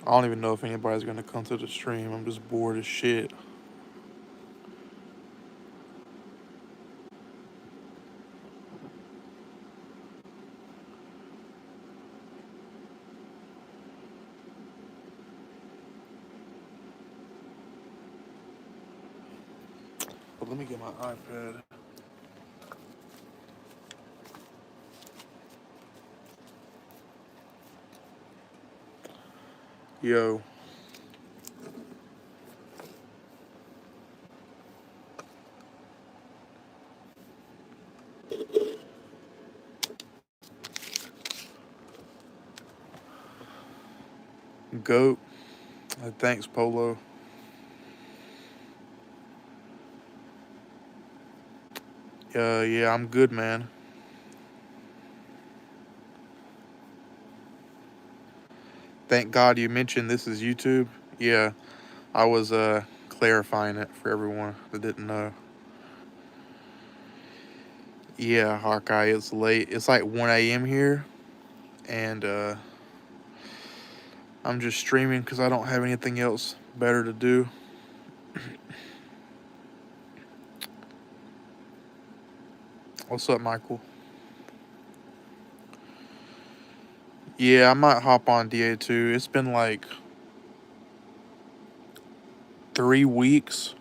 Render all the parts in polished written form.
I don't even know if anybody's gonna come to the stream. I'm just bored as shit. But let me get my iPad. Yo, goat. Thanks, Polo. Yeah, I'm good, man. Thank God you mentioned this is YouTube. Yeah, I was clarifying it for everyone that didn't know. Yeah, Hawkeye, it's late. It's like 1 a.m. here, and I'm just streaming because I don't have anything else better to do. What's up, Michael? Yeah, I might hop on DA2. It's been like 3 weeks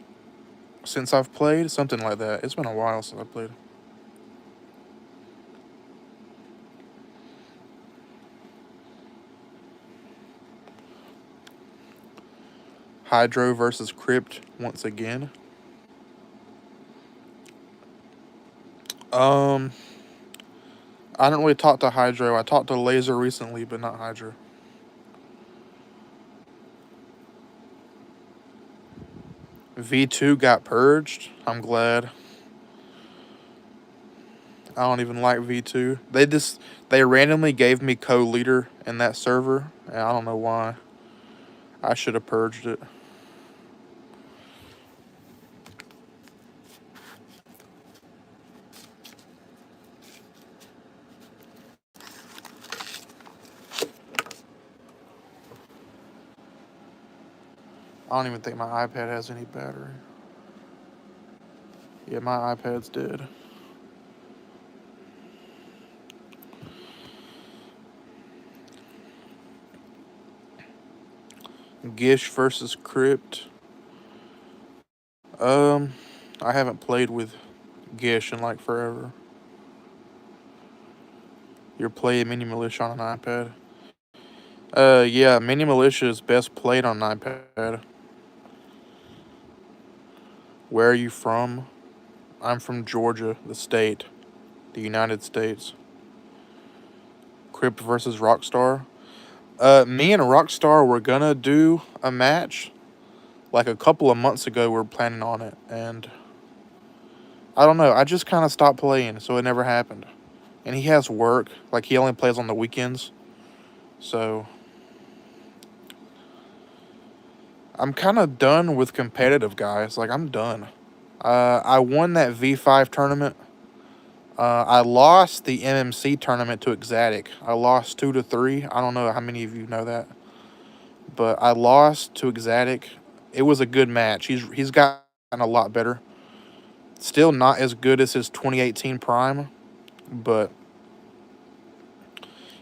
since I've played, something like that. It's been a while since I played. Hydro versus Crypt once again. Um, I don't really talk to Hydro. I talked to Laser recently, but not Hydro. V2 got purged. I'm glad. I don't even like V2. They randomly gave me co-leader in that server, and I don't know why. I should have purged it. I don't even think my iPad has any battery. Yeah, my iPad's dead. Gish versus Crypt. Um, I haven't played with Gish in like forever. You're playing Mini Militia on an iPad. Yeah, Mini Militia is best played on an iPad. Where are you from? I'm from Georgia, the state, the United States. Crypt versus Rockstar. Me and Rockstar were gonna do a match like a couple of months ago. We were planning on it, and I don't know. I just kind of stopped playing, so it never happened. And he has work. Like, he only plays on the weekends. So I'm kind of done with competitive guys. Like, I'm done. I won that V5 tournament. I lost the MMC tournament to Exatic. I lost 2-3. I don't know how many of you know that, but I lost to Exatic. It was a good match. He's gotten a lot better. Still not as good as his 2018 prime, but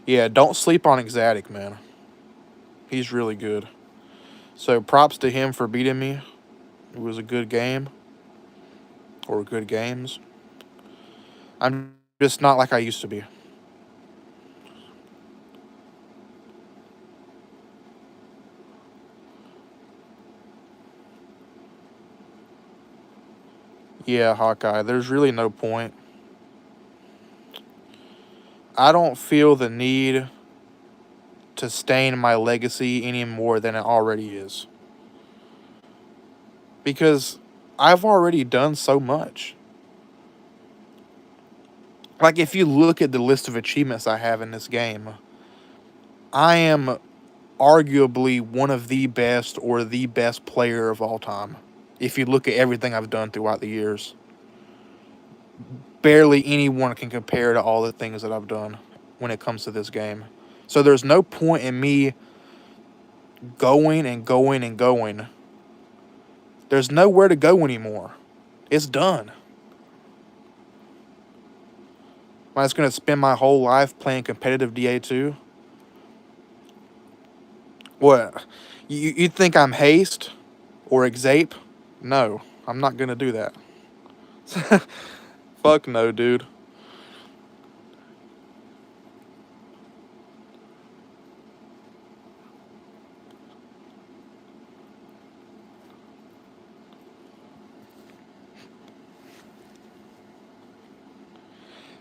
yeah, don't sleep on Exatic, man. He's really good. So props to him for beating me. It was a good game, or good games. I'm just not like I used to be. Yeah, Hawkeye, there's really no point. I don't feel the need to stain my legacy any more than it already is. Because I've already done so much. Like, if you look at the list of achievements I have in this game, I am arguably one of the best or the best player of all time. If you look at everything I've done throughout the years, barely anyone can compare to all the things that I've done when it comes to this game. So there's no point in me going and going and going. There's nowhere to go anymore. It's done. I'm just going to spend my whole life playing competitive DA2. What? You think I'm Haste or Exape? No, I'm not going to do that. Fuck no, dude.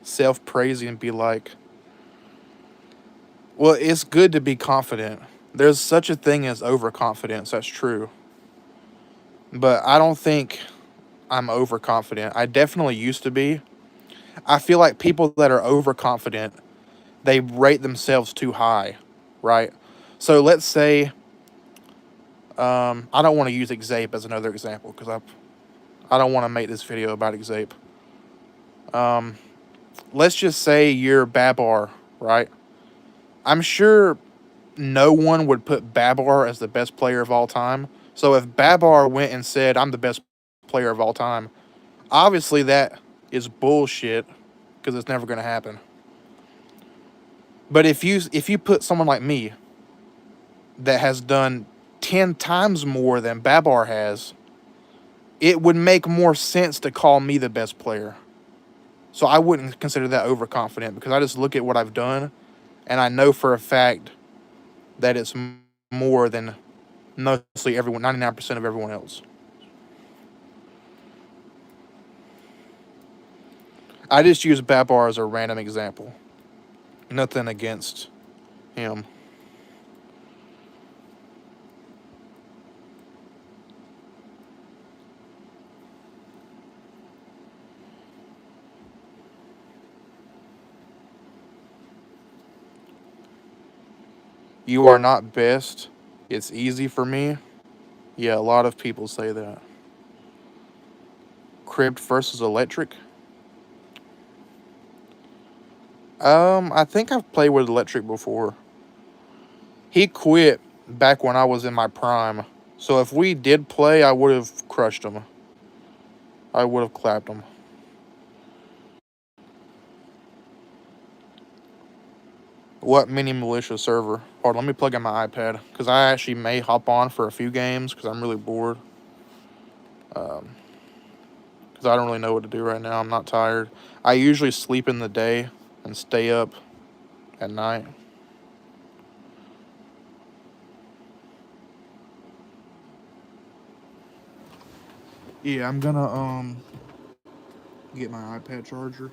Self-praising and be like, well, it's good to be confident. There's such a thing as overconfidence, that's true. But I don't think I'm overconfident. I definitely used to be. I feel like people that are overconfident, they rate themselves too high, right? So let's say, I don't want to use Exape as another example because I don't want to make this video about Exape. Let's just say you're Babar, right? I'm sure no one would put Babar as the best player of all time. So if Babar went and said, I'm the best player of all time, obviously that is bullshit because it's never going to happen. But if you put someone like me that has done 10 times more than Babar has, it would make more sense to call me the best player. So I wouldn't consider that overconfident because I just look at what I've done and I know for a fact that it's more than mostly everyone, 99% of everyone else. I just use Babar as a random example. Nothing against him. You are not best. It's easy for me. Yeah, a lot of people say that. Crypt versus Electric. I think I've played with Electric before. He quit back when I was in my prime. So if we did play, I would have crushed him. I would have clapped him. What mini militia server? Hold on, let me plug in my iPad. Because I actually may hop on for a few games because I'm really bored. Because I don't really know what to do right now. I'm not tired. I usually sleep in the day and stay up at night. Yeah, I'm gonna get my iPad charger.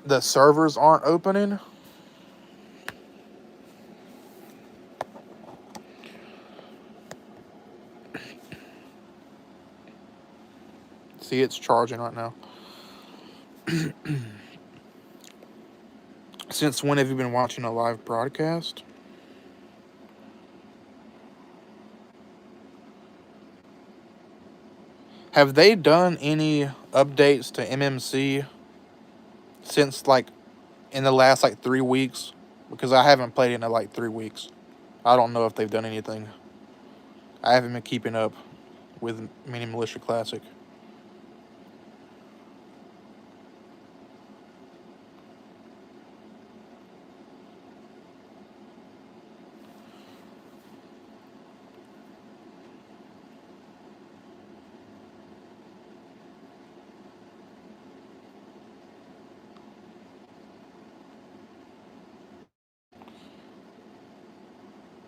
The servers aren't opening. See, it's charging right now. Since when have you been watching a live broadcast? Have they done any updates to MMC since like in the last like 3 weeks? Because I haven't played it in like 3 weeks. I don't know if they've done anything. I haven't been keeping up with Mini Militia Classic.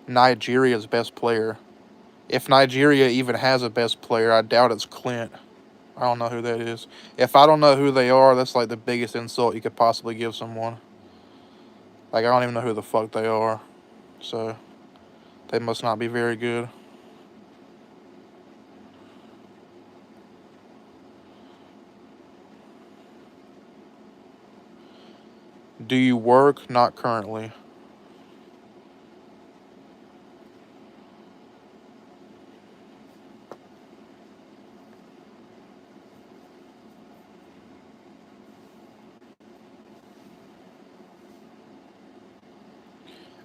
Nigeria's best player. If Nigeria even has a best player, I doubt it's Clint. I don't know who that is. If I don't know who they are, that's like the biggest insult you could possibly give someone. Like, I don't even know who the fuck they are. So, they must not be very good. Do you work? Not currently.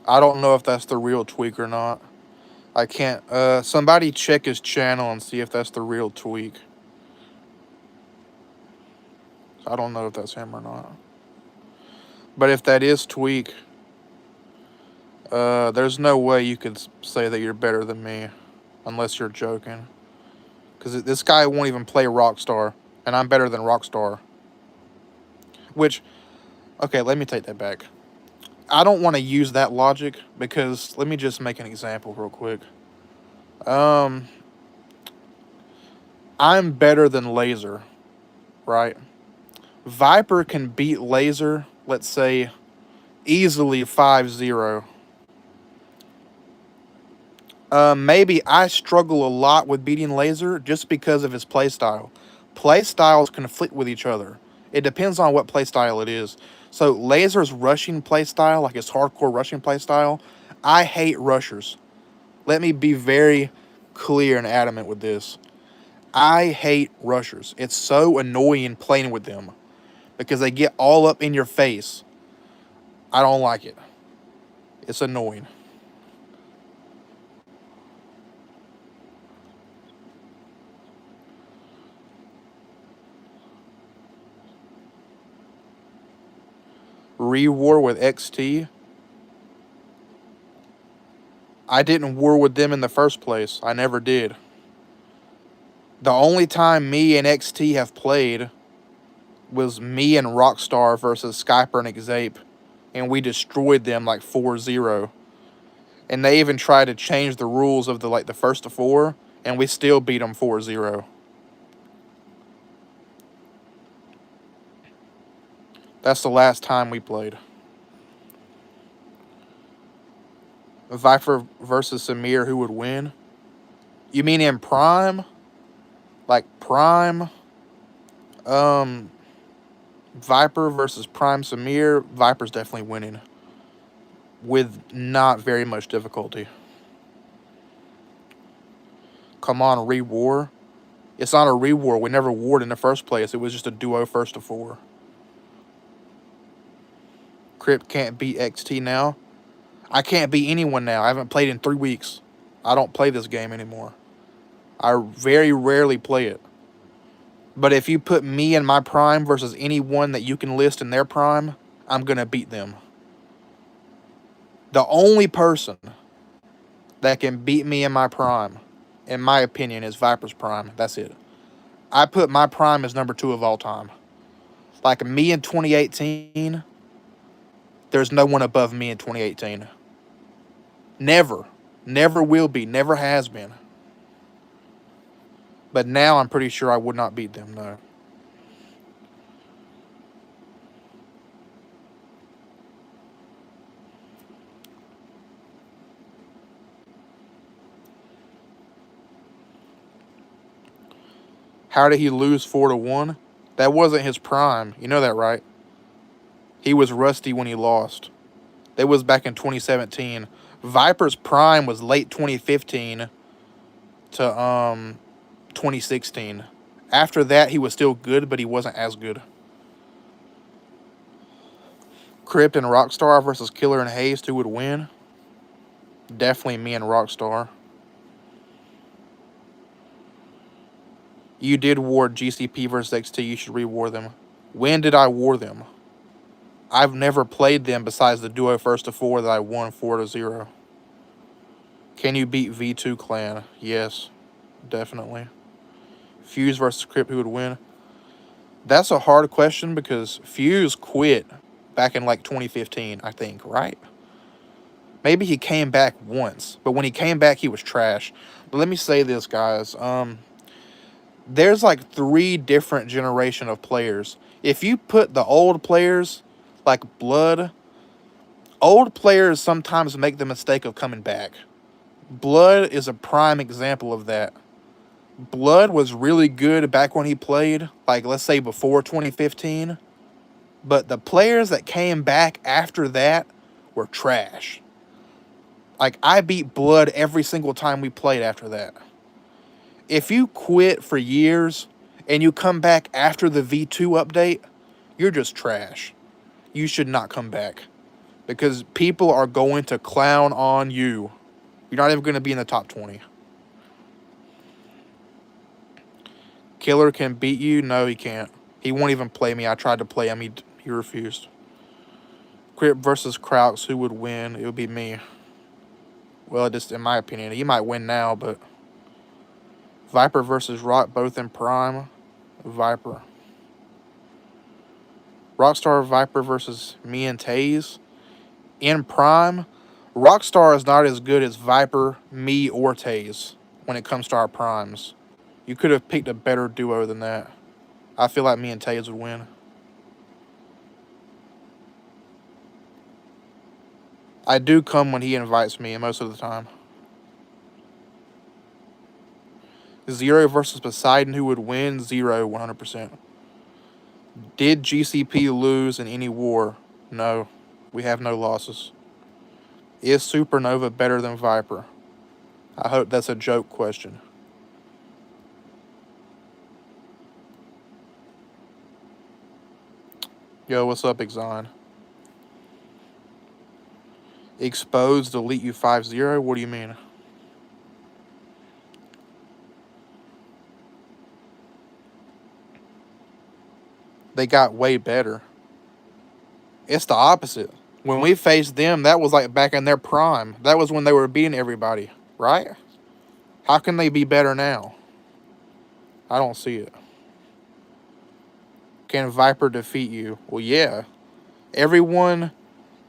I don't know if that's the real tweak or not. I can't. Somebody check his channel and see if that's the real tweak. I don't know if that's him or not. But if that is tweak, there's no way you could say that you're better than me, unless you're joking. Because this guy won't even play Rockstar, and I'm better than Rockstar. Which, okay, let me take that back. I don't want to use that logic because let me just make an example real quick. I'm better than Laser, right? Viper can beat Laser, let's say, easily 5-0. Maybe I struggle a lot with beating Laser just because of his playstyle. Playstyles conflict with each other. It depends on what playstyle it is. So Laser's rushing playstyle, like his hardcore rushing playstyle, I hate rushers. Let me be very clear and adamant with this. I hate rushers. It's so annoying playing with them because they get all up in your face. I don't like it. It's annoying. Re-war with XT. I didn't war with them in the first place. I never did. The only time me and XT have played was me and Rockstar versus Skyper and Xape, and we destroyed them like 4-0. And they even tried to change the rules of the first to four, and we still beat them 4-0. That's the last time we played. Viper versus Samir, who would win? You mean in Prime? Like Prime? Viper versus Prime Samir. Viper's definitely winning. With not very much difficulty. Come on, re-war. It's not a re-war. We never warred in the first place. It was just a duo first to four. Crypt can't beat XT now. I can't beat anyone now. I haven't played in 3 weeks. I don't play this game anymore. I very rarely play it. But if you put me in my prime versus anyone that you can list in their prime, I'm going to beat them. The only person that can beat me in my prime, in my opinion, is Viper's prime. That's it. I put my prime as number 2 of all time. Like me in 2018, there's no one above me in 2018. Never. Never will be. Never has been. But now I'm pretty sure I would not beat them, no. How did he lose 4-1? That wasn't his prime. You know that, right? He was rusty when he lost. That was back in 2017. Viper's prime was late 2015 to 2016. After that, he was still good, but he wasn't as good. Crypt and Rockstar versus Killer and Haste, who would win? Definitely me and Rockstar. You did war GCP versus XT. You should re-war them. When did I war them? I've never played them besides the duo first to four that I won 4-0. Can you beat V2 Clan? Yes, definitely. Fuse versus Crypt, who would win? That's a hard question because Fuse quit back in like 2015, I think, right? Maybe he came back once, but when he came back, he was trash. But let me say this, guys. There's like 3 different generation of players. If you put the old players, like Blood, old players sometimes make the mistake of coming back. Blood is a prime example of that. Blood was really good back when he played, like let's say before 2015. But the players that came back after that were trash. Like I beat Blood every single time we played after that. If you quit for years and you come back after the V2 update, you're just trash. You should not come back. because people are going to clown on you. You're not even going to be in the top 20. Killer can beat you? No, he can't. He won't even play me. I tried to play him. He refused. Crip versus Kraux, who would win? It would be me. Well, just in my opinion. He might win now, but... Viper versus Rock, both in prime. Viper. Rockstar Viper versus me and Taze. In prime, Rockstar is not as good as Viper, me, or Taze when it comes to our primes. You could have picked a better duo than that. I feel like me and Taze would win. I do come when he invites me most of the time. Zero versus Poseidon, who would win? Zero, 100%. Did GCP lose in any war? No. We have no losses. Is Supernova better than Viper? I hope that's a joke question. Yo, what's up, Exxon? Exposed, delete you 5-0? What do you mean? They got way better. It's the opposite. When we faced them, that was like back in their prime. That was when they were beating everybody, right? How can they be better now? I don't see it. Can Viper defeat you? Well, yeah. Everyone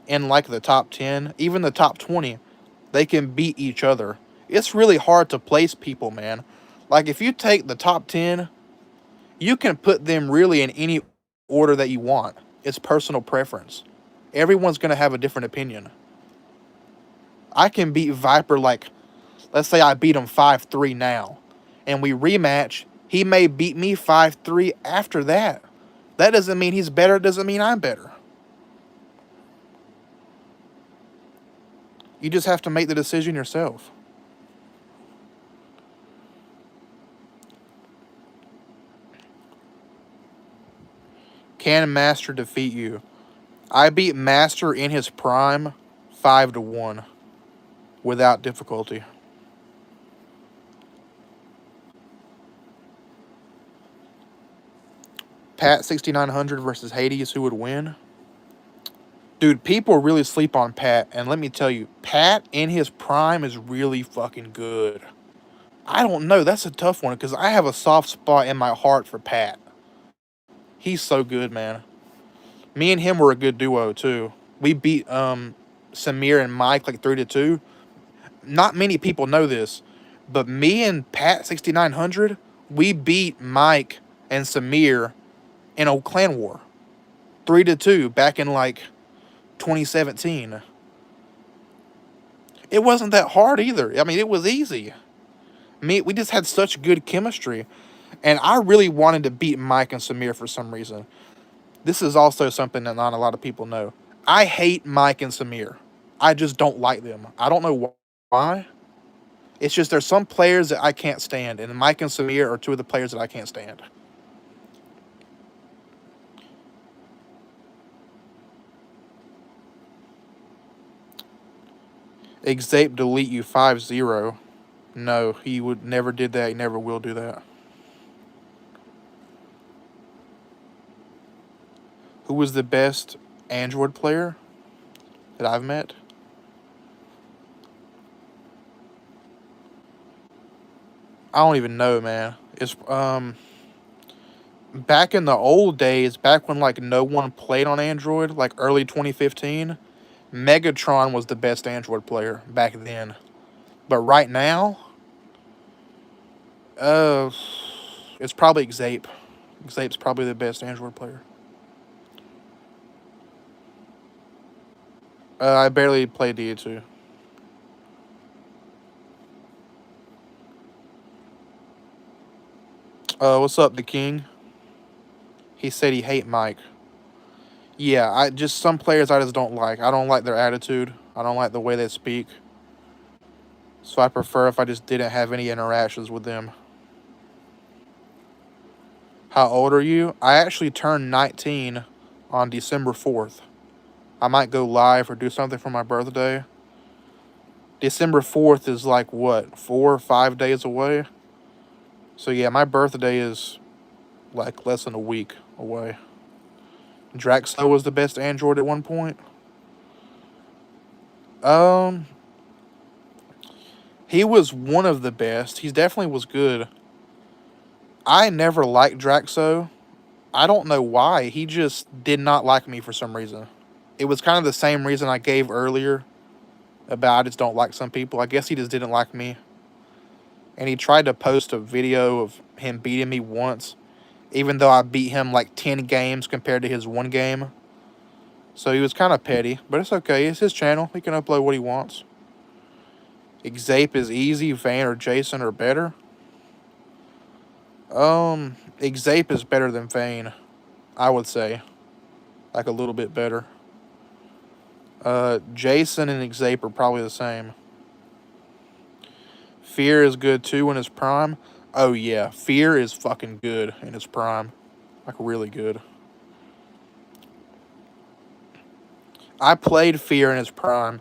in like the top 10, even the top 20, they can beat each other. It's really hard to place people, man. Like, if you take the top 10, you can put them really in any order that you want. It's personal preference. Everyone's going to have a different opinion. I can beat Viper, like, let's say I beat him 5-3 now, and we rematch. He may beat me 5-3 after that. That doesn't mean he's better. Doesn't mean I'm better. You just have to make the decision yourself. Can Master defeat you? I beat Master in his prime 5-1 without difficulty. Pat 6900 versus Hades, who would win? Dude, people really sleep on Pat, and let me tell you, Pat in his prime is really fucking good. I don't know, that's a tough one, because I have a soft spot in my heart for Pat. He's so good, man. Me and him were a good duo, too. We beat Samir and Mike like 3-2. Not many people know this, but me and Pat 6900, we beat Mike and Samir in a clan war. 3-2 back in like 2017. It wasn't that hard either. I mean, it was easy. We just had such good chemistry. And I really wanted to beat Mike and Samir for some reason. This is also something that not a lot of people know. I hate Mike and Samir. I just don't like them. I don't know why. It's just there's some players that I can't stand. And Mike and Samir are two of the players that I can't stand. Exape delete you 5-0. No, he would never did that. He never will do that. Who was the best Android player that I've met? I don't even know, man. It's back in the old days, back when like no one played on Android, like early 2015, Megatron was the best Android player back then. But right now, it's probably Xape. Xape's probably the best Android player. I barely played DA2. What's up, the King? He said he hate Mike. Yeah, I just some players I just don't like. I don't like their attitude. I don't like the way they speak. So I prefer if I just didn't have any interactions with them. How old are you? I actually turned 19 on December 4th. I might go live or do something for my birthday. December 4th is like what, 4 or 5 days away? So yeah, my birthday is like less than a week away. Draxo was the best Android at one point. Um, he was one of the best. He definitely was good. I never liked Draxo. I don't know why. He just did not like me for some reason. It was kind of the same reason I gave earlier about I just don't like some people. I guess he just didn't like me. And he tried to post a video of him beating me once, even though I beat him like 10 games compared to his one game. So he was kind of petty, but it's okay. It's his channel. He can upload what he wants. Xape is easy. Vayne or Jason are better. Xape is better than Vayne, I would say. Like a little bit better. Jason and Xape are probably the same. Fear is good too in his prime. Oh yeah, Fear is fucking good in his prime. Like really good. I played Fear in his prime.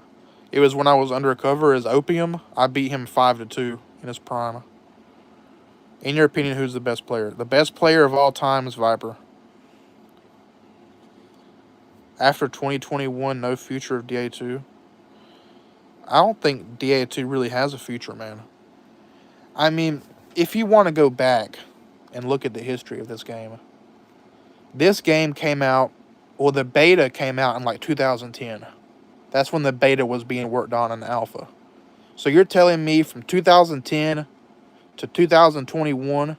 It was when I was undercover as Opium. I beat him 5-2 in his prime. In your opinion, who's the best player? The best player of all time is Viper. After 2021, no future of DA2. I don't think DA2 really has a future, man. I mean, if you want to go back and look at the history of this game came out, well, the beta came out in like 2010. That's when the beta was being worked on in the alpha. So you're telling me from 2010 to 2021,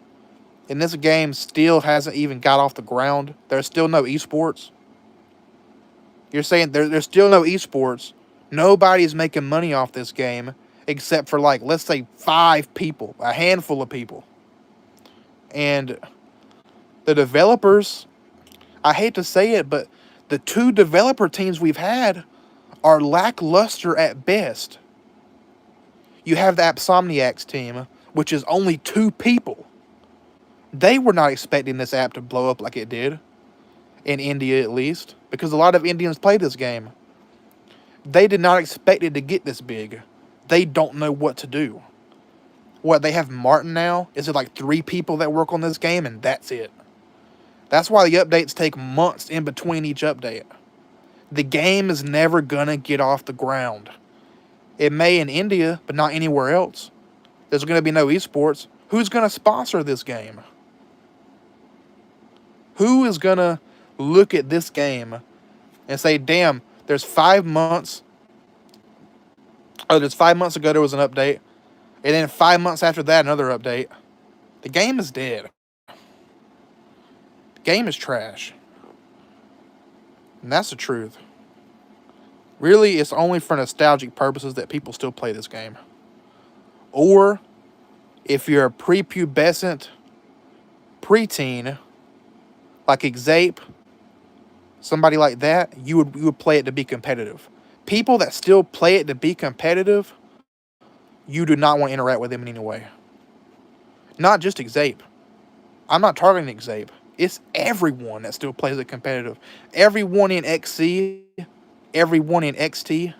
and this game still hasn't even got off the ground? There's still no esports? You're saying there's still no esports. Nobody's making money off this game except for, like, let's say 5 people, a handful of people. And the developers, I hate to say it, but the 2 developer teams we've had are lackluster at best. You have the Appsomniacs team, which is only 2 people. They were not expecting this app to blow up like it did. In India, at least. Because a lot of Indians play this game. They did not expect it to get this big. They don't know what to do. What, they have Martin now? Is it like 3 people that work on this game and that's it? That's why the updates take months in between each update. The game is never gonna get off the ground. It may in India, but not anywhere else. There's gonna be no esports. Who's gonna sponsor this game? Who is gonna look at this game and say, damn, there's 5 months. Oh, there's 5 months ago there was an update. And then 5 months after that, another update. The game is dead. The game is trash. And that's the truth. Really, it's only for nostalgic purposes that people still play this game. Or, if you're a prepubescent preteen, like Xape, somebody like that, you would play it to be competitive. People that still play it to be competitive, you do not want to interact with them in any way. Not just Xape. I'm not targeting Xape. It's everyone that still plays it competitive. Everyone in XC, everyone in XT,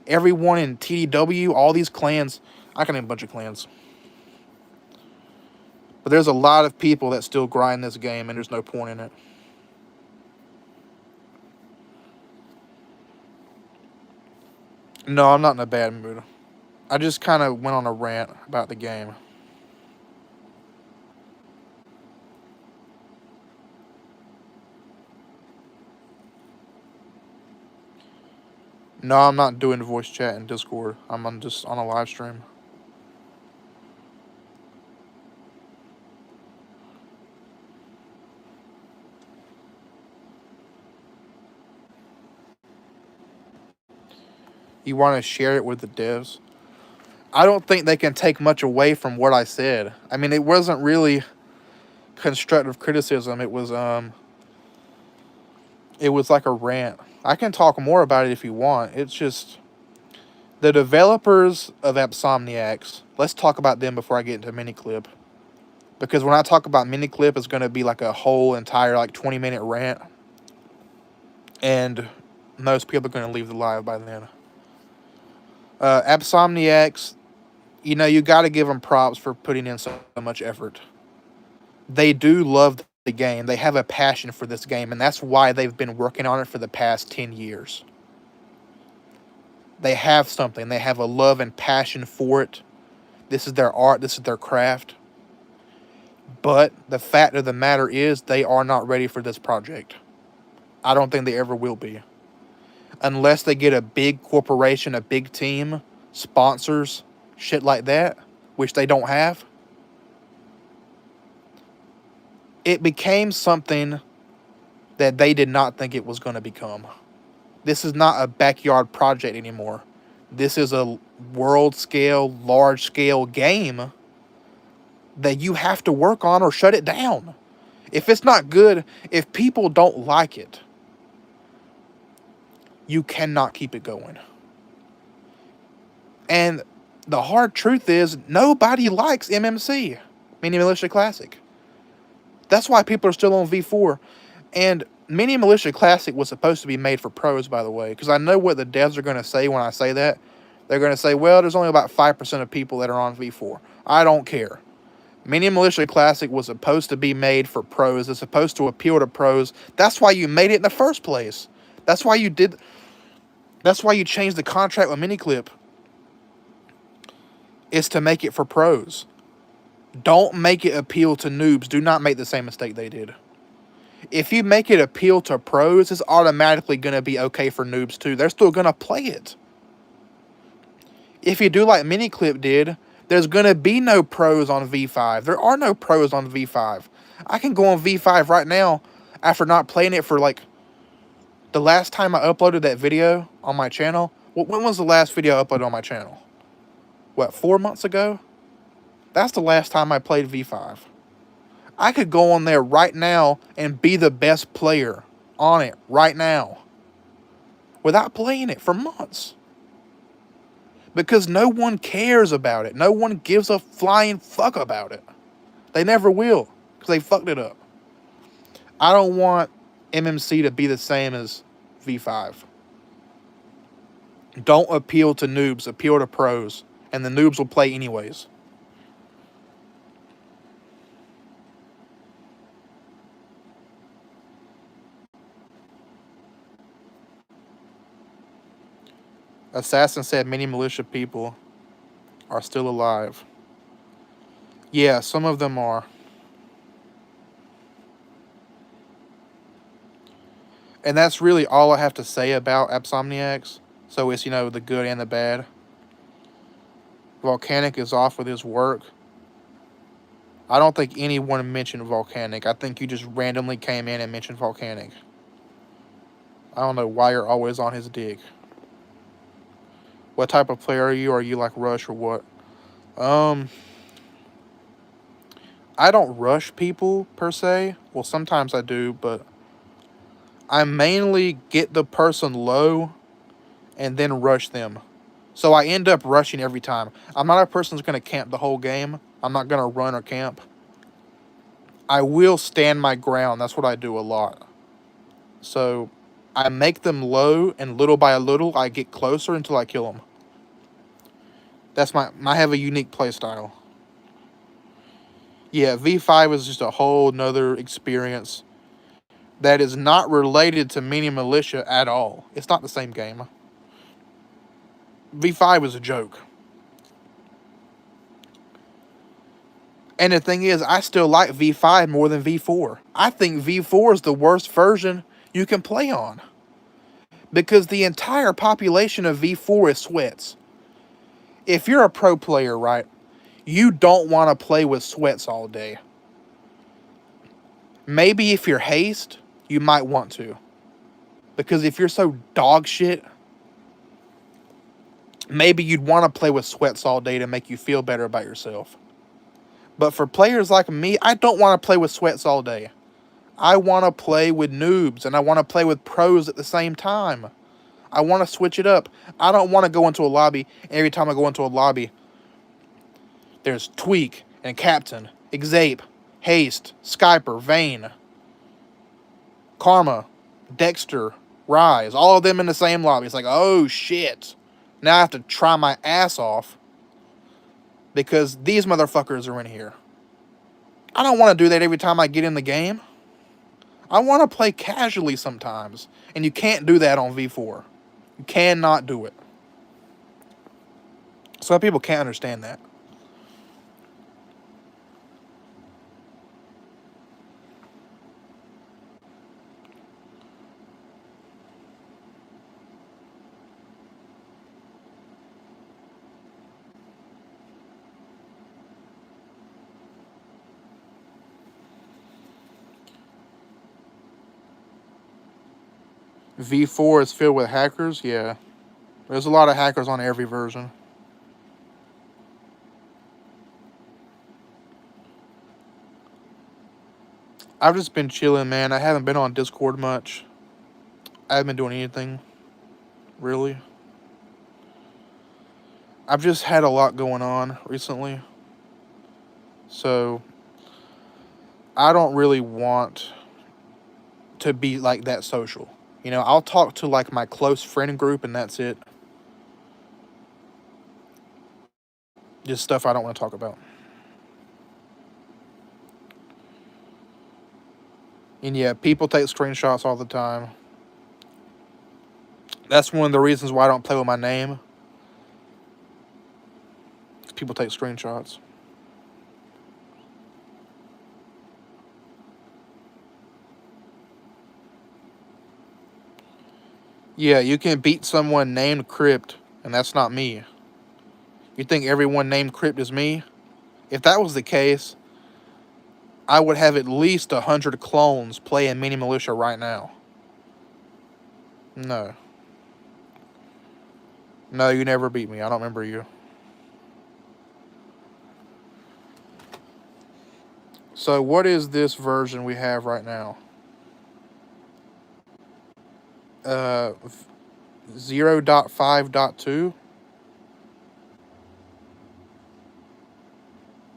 everyone in TDW, all these clans. I can name a bunch of clans. But there's a lot of people that still grind this game, and there's no point in it. No, I'm not in a bad mood. I just kind of went on a rant about the game. No, I'm not doing voice chat in Discord. I'm just on a live stream. You want to share it with the devs? I don't think they can take much away from what I said. I mean, it wasn't really constructive criticism. It was like a rant. I can talk more about it if you want. It's just the developers of Appsomniacs. Let's talk about them before I get into Miniclip. Because when I talk about Miniclip, it's going to be like a whole entire like 20-minute rant. And most people are going to leave the live by then. Absomniacs, you got to give them props for putting in so much effort. They do love the game. They have a passion for this game, and that's why they've been working on it for the past 10 years. They have something. They have a love and passion for it. This is their art. This is their craft. But the fact of the matter is they are not ready for this project. I don't think they ever will be. Unless they get a big corporation, a big team, sponsors, shit like that, which they don't have. It became something that they did not think it was going to become. This is not a backyard project anymore. This is a world-scale, large-scale game that you have to work on or shut it down. If it's not good, if people don't like it, you cannot keep it going. And the hard truth is, nobody likes MMC, Mini Militia Classic. That's why people are still on V4. And Mini Militia Classic was supposed to be made for pros, by the way, because I know what the devs are going to say when I say that. They're going to say, well, there's only about 5% of people that are on V4. I don't care. Mini Militia Classic was supposed to be made for pros. It's supposed to appeal to pros. That's why you made it in the first place. That's why you changed the contract with Miniclip. It's to make it for pros. Don't make it appeal to noobs. Do not make the same mistake they did. If you make it appeal to pros, it's automatically going to be okay for noobs too. They're still going to play it. If you do like Miniclip did, there's going to be no pros on V5. There are no pros on V5. I can go on V5 right now after not playing it for like the last time I uploaded that video on my channel. When was the last video I uploaded on my channel? What, 4 months ago? That's the last time I played V5. I could go on there right now and be the best player on it right now without playing it for months. Because no one cares about it. No one gives a flying fuck about it. They never will, because they fucked it up. I don't want MMC to be the same as V5. Don't appeal to noobs, appeal to pros. And the noobs will play anyways. Assassin said Mini Militia people are still alive. Yeah, some of them are. And that's really all I have to say about Absomniacs. So it's, the good and the bad. Volcanic is off with his work. I don't think anyone mentioned Volcanic. I think you just randomly came in and mentioned Volcanic. I don't know why you're always on his dick. What type of player are you? Are you like Rush or what? I don't rush people per se. Well, sometimes I do, but I mainly get the person low and then rush them. So I end up rushing every time. I'm not a person who's going to camp the whole game. I'm not going to run or camp. I will stand my ground. That's what I do a lot. So I make them low, and little by little, I get closer until I kill them. That's I have a unique play style. Yeah, V5 is just a whole nother experience that is not related to Mini Militia at all. It's not the same game. V5 is a joke. And the thing is, I still like V5 more than V4. I think V4 is the worst version you can play on. Because the entire population of V4 is sweats. If you're a pro player, right, you don't want to play with sweats all day. Maybe if you're haste, you might want to. Because if you're so dog shit, maybe you'd want to play with sweats all day to make you feel better about yourself. But for players like me, I don't want to play with sweats all day. I want to play with noobs, and I want to play with pros at the same time. I want to switch it up. I don't want to go into a lobby, and every time I go into a lobby, there's Tweak and Captain, Exape, Haste, Skyper, Vayne, Karma, Dexter, Rise. All of them in the same lobby. It's like, oh shit. Now I have to try my ass off because these motherfuckers are in here. I don't want to do that every time I get in the game. I want to play casually sometimes. And you can't do that on V4. You cannot do it. Some people can't understand that. V4 is filled with hackers? Yeah. There's a lot of hackers on every version. I've just been chilling, man. I haven't been on Discord much. I haven't been doing anything, really. I've just had a lot going on recently. So, I don't really want to be like that social. You know, I'll talk to like my close friend group and that's it. Just stuff I don't want to talk about. And yeah, people take screenshots all the time. That's one of the reasons why I don't play with my name. People take screenshots. Yeah, you can beat someone named Crypt, and that's not me. You think everyone named Crypt is me? If that was the case, I would have at least 100 clones playing Mini Militia right now. No. No, you never beat me. I don't remember you. So what is this version we have right now? 0.5.2?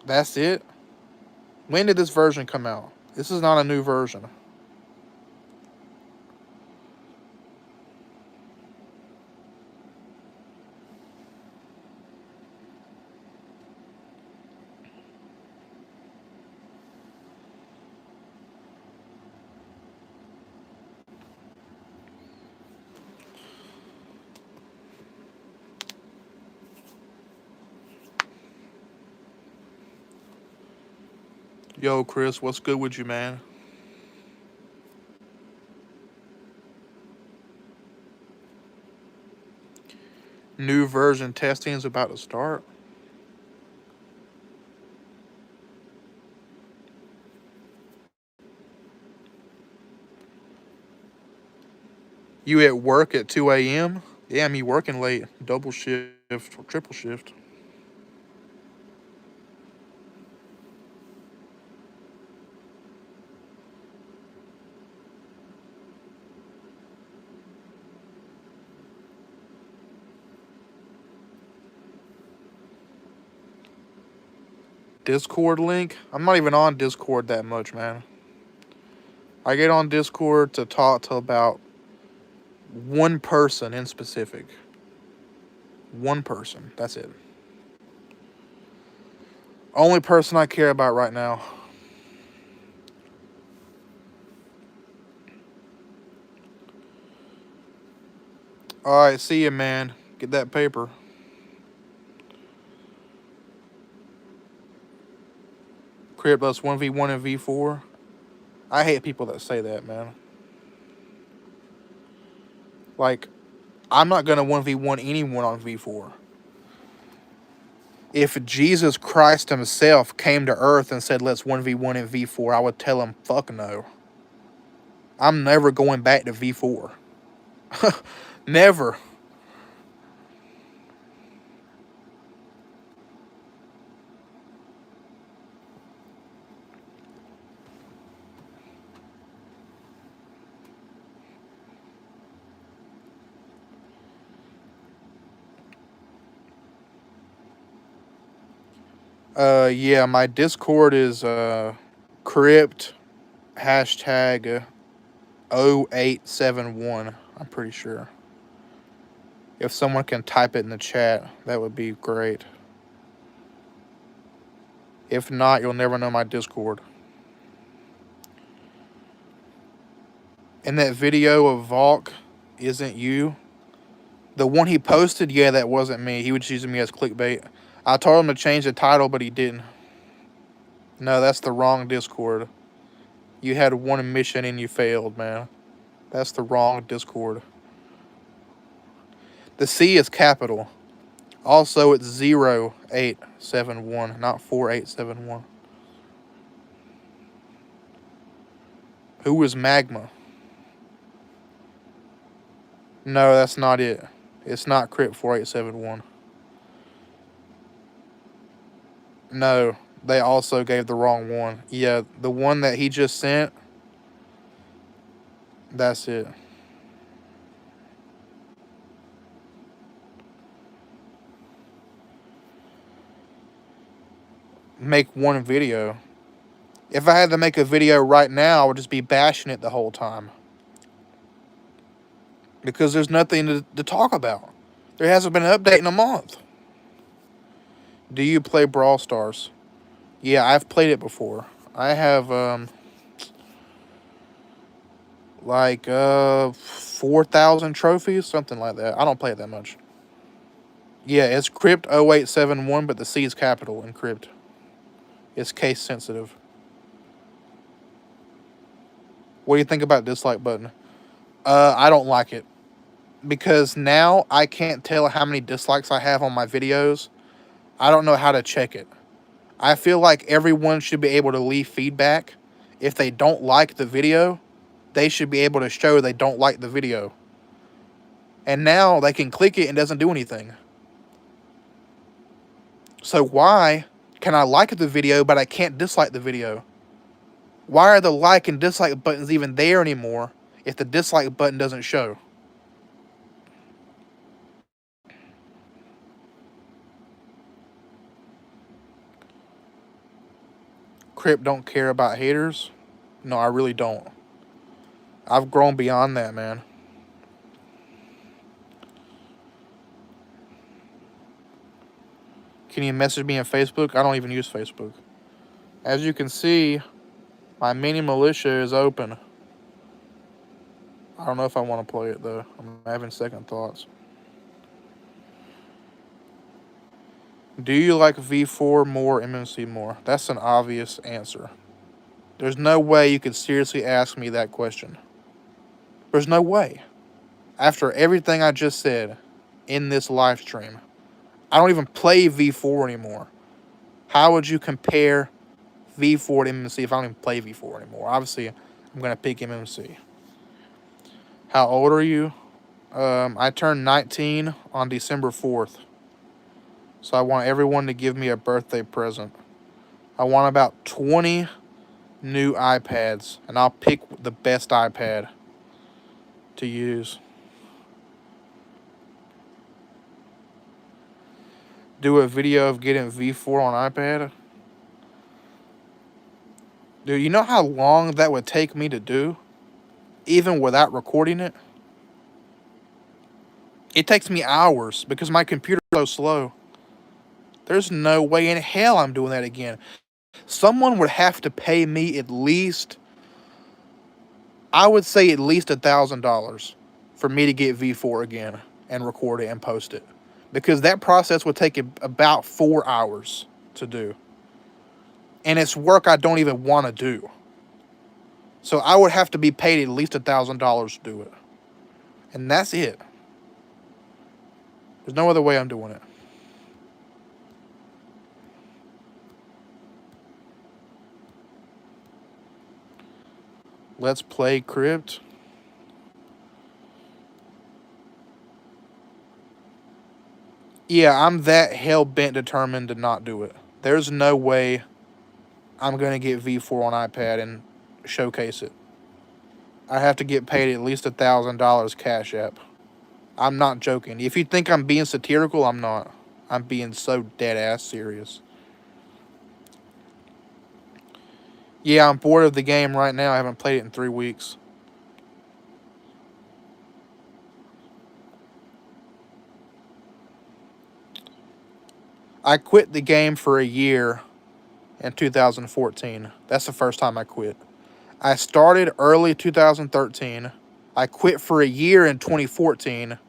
That's it? When did this version come out? This is not a new version. Yo, Chris, what's good with you, man? New version testing is about to start. You at work at 2 a.m.? Yeah, me working late. Double shift or triple shift. Discord link? I'm not even on Discord that much, man. I get on Discord to talk to about one person in specific. One person. That's it. Only person I care about right now. Alright, see ya, man. Get that paper. Crib us 1v1 and V4. I hate people that say that, man. Like, I'm not gonna 1v1 anyone on V4. If Jesus Christ himself came to earth and said, let's 1v1 in V4, I would tell him, fuck no. I'm never going back to V4. Never. Yeah, my Discord is, crypt hashtag 0871. I'm pretty sure. If someone can type it in the chat, that would be great. If not, you'll never know my Discord. And that video of Valk isn't you. The one he posted, yeah, that wasn't me. He was using me as clickbait. I told him to change the title, but he didn't. No, that's the wrong Discord. You had one mission and you failed, man. That's the wrong Discord. The C is capital. Also, it's 0871, not 4871. Who was Magma? No, that's not it. It's not Crypt 4871. No, they also gave the wrong one. Yeah, the one that he just sent, that's it. Make one video. If I had to make a video right now, I would just be bashing it the whole time. Because there's nothing to talk about. There hasn't been an update in a month. Do you play Brawl Stars? Yeah, I've played it before. I have, like, 4,000 trophies, something like that. I don't play it that much. Yeah, it's Crypt 0871, but the C is capital in Crypt. It's case sensitive. What do you think about dislike button? I don't like it. Because now I can't tell how many dislikes I have on my videos. I don't know how to check it. I feel like everyone should be able to leave feedback. If they don't like the video, they should be able to show they don't like the video. And now they can click it and it doesn't do anything. So why can I like the video but I can't dislike the video? Why are the like and dislike buttons even there anymore if the dislike button doesn't show? Crypt don't care about haters? No, I really don't. I've grown beyond that, man. Can you message me on Facebook? I don't even use Facebook. As you can see, my mini militia is open. I don't know if I want to play it, though. I'm having second thoughts. Do you like V4 more, MMC more? That's an obvious answer. There's no way you could seriously ask me that question. There's no way. After everything I just said in this live stream, I don't even play V4 anymore. How would you compare V4 to MMC if I don't even play V4 anymore? Obviously, I'm going to pick MMC. How old are you? I turned 19 on December 4th. So I want everyone to give me a birthday present. I want about 20 new iPads, and I'll pick the best iPad to use. Do a video of getting V4 on iPad. Dude, you know how long that would take me to do? Even without recording it? It takes me hours because my computer's so slow. There's no way in hell I'm doing that again. Someone would have to pay me at least, I would say at least $1,000 for me to get V4 again and record it and post it. Because that process would take about 4 hours to do. And it's work I don't even want to do. So I would have to be paid at least $1,000 to do it. And that's it. There's no other way I'm doing it. Let's play Crypt. Yeah, I'm that hell-bent determined to not do it. There's no way I'm going to get V4 on iPad and showcase it. I have to get paid at least $1,000 Cash App. I'm not joking. If you think I'm being satirical, I'm not. I'm being so dead-ass serious. Yeah, I'm bored of the game right now. I haven't played it in 3 weeks. I quit the game for a year in 2014. That's the first time I quit. I started early 2013. I quit for a year in 2014.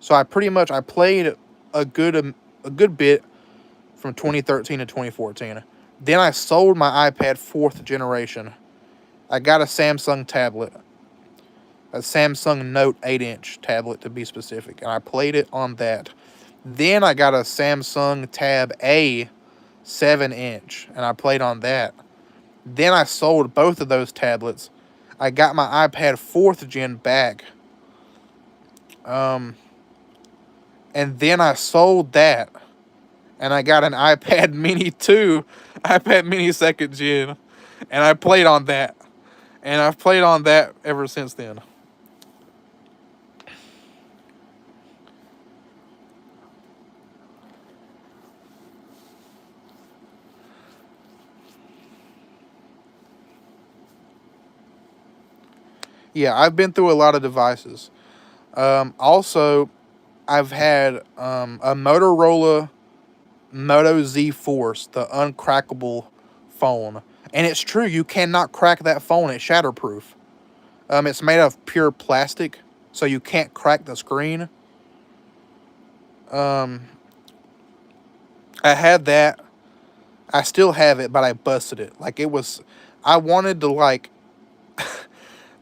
So I played a good bit from 2013 to 2014. Then I sold my iPad 4th generation. I got a Samsung tablet, a Samsung Note 8-inch tablet to be specific, and I played it on that. Then I got a Samsung Tab A 7-inch, and I played on that. Then I sold both of those tablets. I got my iPad 4th gen back. And then I sold that. And I got an iPad Mini 2, iPad Mini 2nd gen. And I played on that. And I've played on that ever since then. Yeah, I've been through a lot of devices. Also, I've had a Motorola Moto Z Force, the uncrackable phone. And it's true, you cannot crack that phone. It's shatterproof. It's made of pure plastic, so you can't crack the screen. Um, I had that. I still have it, but I busted it. I wanted to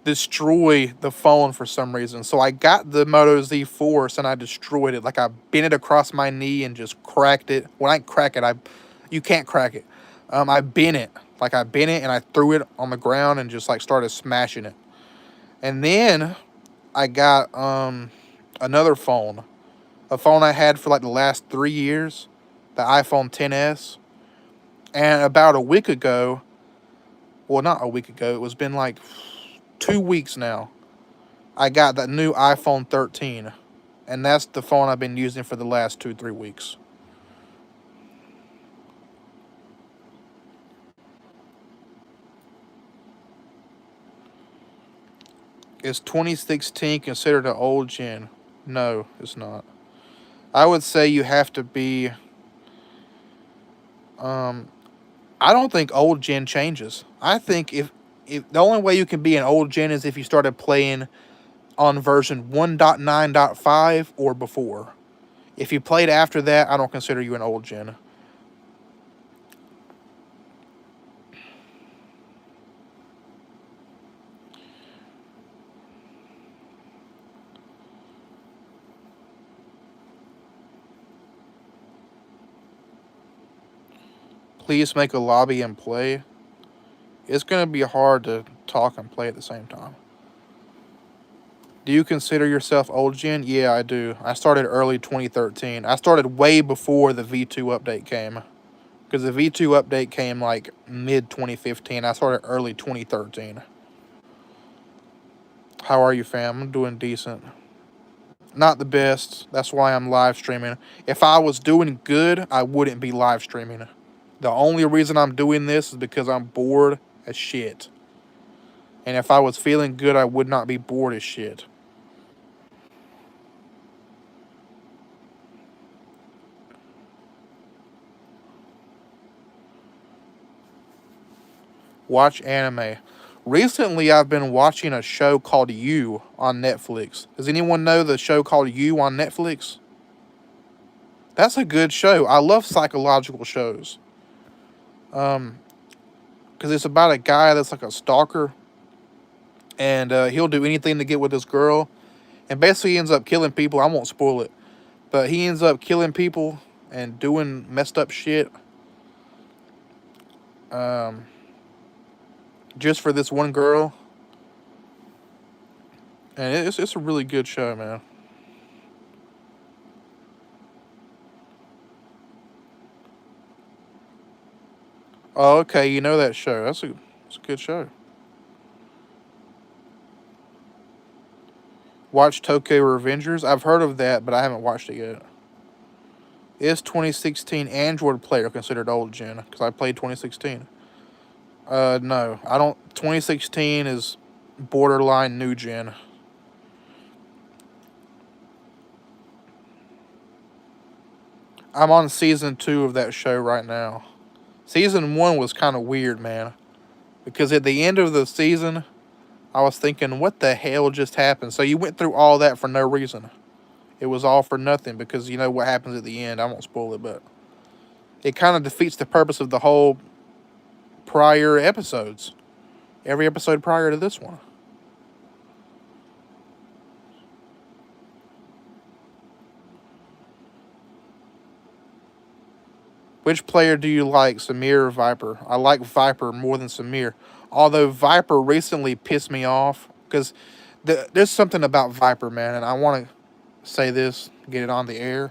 destroy the phone for some reason. So I got the Moto Z Force and I destroyed it. Like I bent it across my knee and just cracked it. When I crack it, you can't crack it. I bent it. Like I bent it and I threw it on the ground and just started smashing it. And then I got another phone. A phone I had for the last 3 years, the iPhone XS. And about a week ago, well, not a week ago, it was been 2 weeks now, I got that new iPhone 13. And that's the phone I've been using for the last 2-3 weeks. Is 2016 considered an old gen? No, it's not. I would say you have to be. I don't think old gen changes. I think if the only way you can be an old gen is if you started playing on version 1.9.5 or before. If you played after that, I don't consider you an old gen. Please make a lobby and play. It's going to be hard to talk and play at the same time. Do you consider yourself old gen? Yeah, I do. I started early 2013. I started way before the V2 update came. Because the V2 update came mid 2015. I started early 2013. How are you, fam? I'm doing decent. Not the best. That's why I'm live streaming. If I was doing good, I wouldn't be live streaming. The only reason I'm doing this is because I'm bored as shit. And if I was feeling good, I would not be bored as shit. Watch anime. Recently, I've been watching a show called You on Netflix. Does anyone know the show called You on Netflix? That's a good show. I love psychological shows. Because it's about a guy that's like a stalker, and he'll do anything to get with this girl, and basically he ends up killing people. I won't spoil it, but he ends up killing people and doing messed up shit. Just for this one girl, and it's a really good show, man. Oh, okay, you know that show. It's a good show. Watch Tokyo Revengers. I've heard of that, but I haven't watched it yet. Is 2016 Android player considered old gen? Because I played 2016. No, I don't. 2016 is borderline new gen. I'm on season 2 of that show right now. Season 1 was kind of weird, man. Because at the end of the season, I was thinking, what the hell just happened? So you went through all that for no reason. It was all for nothing because you know what happens at the end. I won't spoil it, but it kind of defeats the purpose of the whole prior episodes. Every episode prior to this one. Which player do you like, Samir or Viper? I like Viper more than Samir. Although Viper recently pissed me off because there's something about Viper, man, and I want to say this, get it on the air.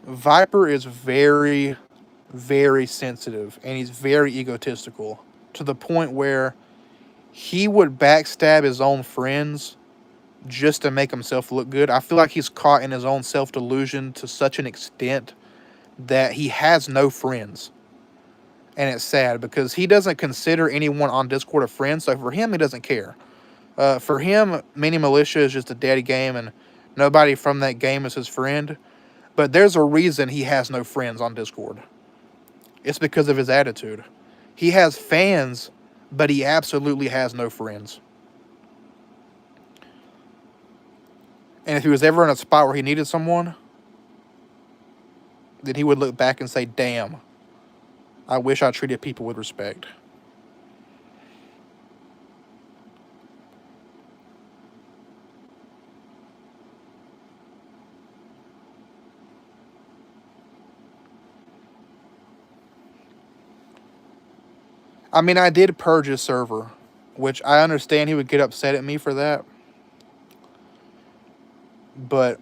Viper is very, very sensitive, and he's very egotistical to the point where he would backstab his own friends just to make himself look good. I feel like he's caught in his own self-delusion to such an extent that he has no friends. And it's sad because he doesn't consider anyone on Discord a friend, so for him, he doesn't care. For him, Mini Militia is just a daddy game, and nobody from that game is his friend. But there's a reason he has no friends on Discord. It's because of his attitude. He has fans, but he absolutely has no friends. And if he was ever in a spot where he needed someone, then he would look back and say, damn, I wish I treated people with respect. I mean, I did purge his server, which I understand he would get upset at me for that. But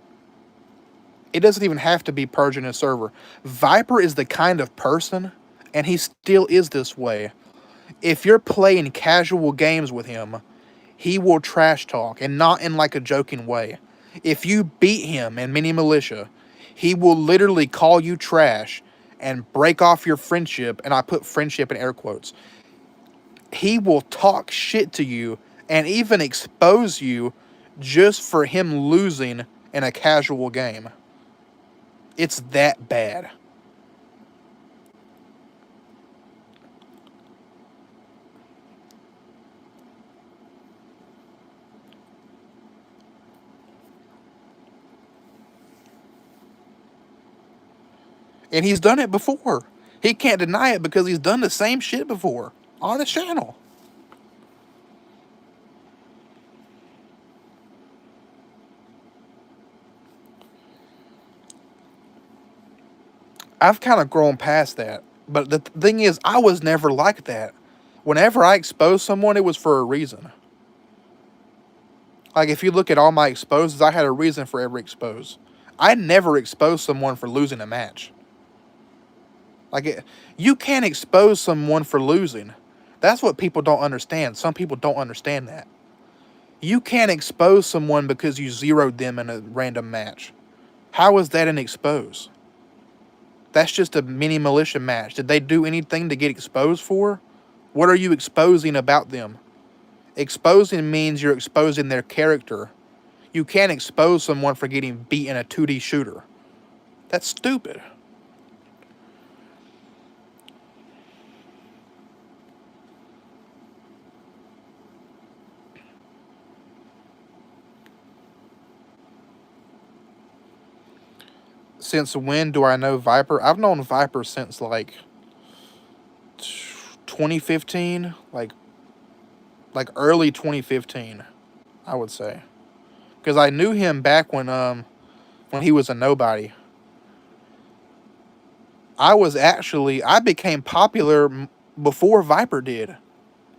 it doesn't even have to be purging his server. Viper is the kind of person, and he still is this way. If you're playing casual games with him, he will trash talk, and not in like a joking way. If you beat him in Mini Militia, he will literally call you trash and break off your friendship, and I put friendship in air quotes. He will talk shit to you and even expose you just for him losing in a casual game. It's that bad. And he's done it before. He can't deny it because he's done the same shit before on his channel. I've kind of grown past that. But the thing is, I was never like that. Whenever I exposed someone, it was for a reason. Like, if you look at all my exposes, I had a reason for every expose. I never exposed someone for losing a match. Like, you can't expose someone for losing. That's what people don't understand. Some people don't understand that. You can't expose someone because you zeroed them in a random match. How is that an expose? That's just a Mini Militia match. Did they do anything to get exposed for? What are you exposing about them? Exposing means you're exposing their character. You can't expose someone for getting beat in a 2D shooter. That's stupid. Since when do I know Viper? I've known Viper since like 2015, like early 2015, I would say, because I knew him back when he was a nobody. I became popular before Viper did,